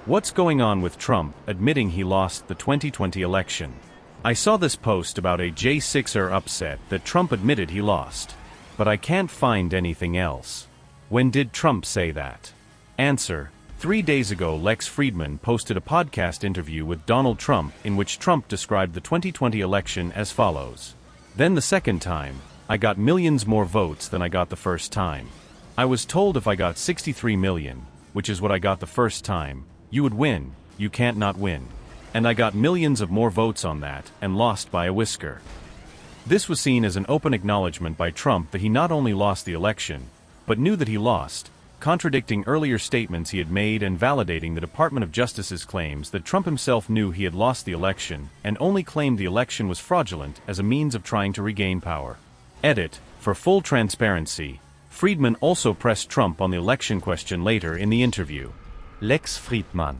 What's going on with Trump admitting he lost the 2020 election? I saw this post about a J6er upset that Trump admitted he lost. But I can't find anything else. When did Trump say that? Answer: 3 days ago Lex Fridman posted a podcast interview with Donald Trump in which Trump described the 2020 election as follows. Then the second time, I got millions more votes than I got the first time. I was told if I got 63 million, which is what I got the first time, you would win, you can't not win. And I got millions of more votes on that, and lost by a whisker. This was seen as an open acknowledgement by Trump that he not only lost the election, but knew that he lost, contradicting earlier statements he had made and validating the Department of Justice's claims that Trump himself knew he had lost the election and only claimed the election was fraudulent as a means of trying to regain power. Edit: for full transparency, Fridman also pressed Trump on the election question later in the interview. Lex Fridman: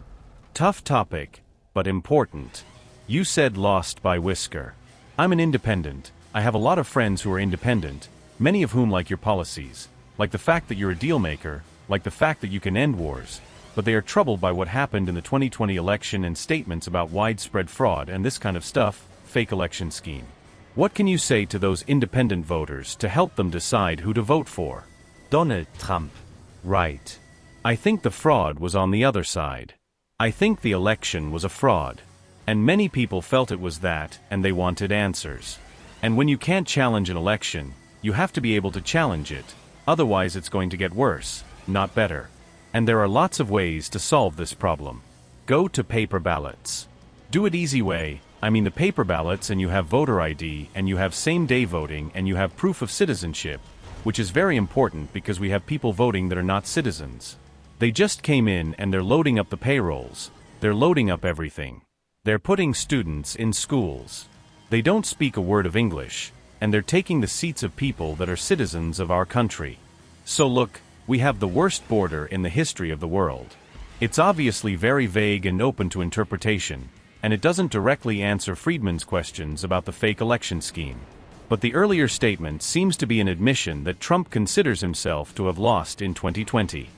tough topic, but important. You said lost by whisker. I'm an independent. I have a lot of friends who are independent, many of whom like your policies, like the fact that you're a deal maker, like the fact that you can end wars, but they are troubled by what happened in the 2020 election and statements about widespread fraud and this kind of stuff, fake election scheme. What can you say to those independent voters to help them decide who to vote for? Donald Trump: right. I think the fraud was on the other side. I think the election was a fraud. And many people felt it was that, and they wanted answers. And when you can't challenge an election, you have to be able to challenge it, otherwise it's going to get worse, not better. And there are lots of ways to solve this problem. Go to paper ballots. Do it easy way, I mean the paper ballots, and you have voter ID, and you have same-day voting, and you have proof of citizenship, which is very important because we have people voting that are not citizens. They just came in and they're loading up the payrolls, they're loading up everything. They're putting students in schools. They don't speak a word of English, and they're taking the seats of people that are citizens of our country. So look, we have the worst border in the history of the world. It's obviously very vague and open to interpretation, and it doesn't directly answer Fridman's questions about the fake election scheme. But the earlier statement seems to be an admission that Trump considers himself to have lost in 2020.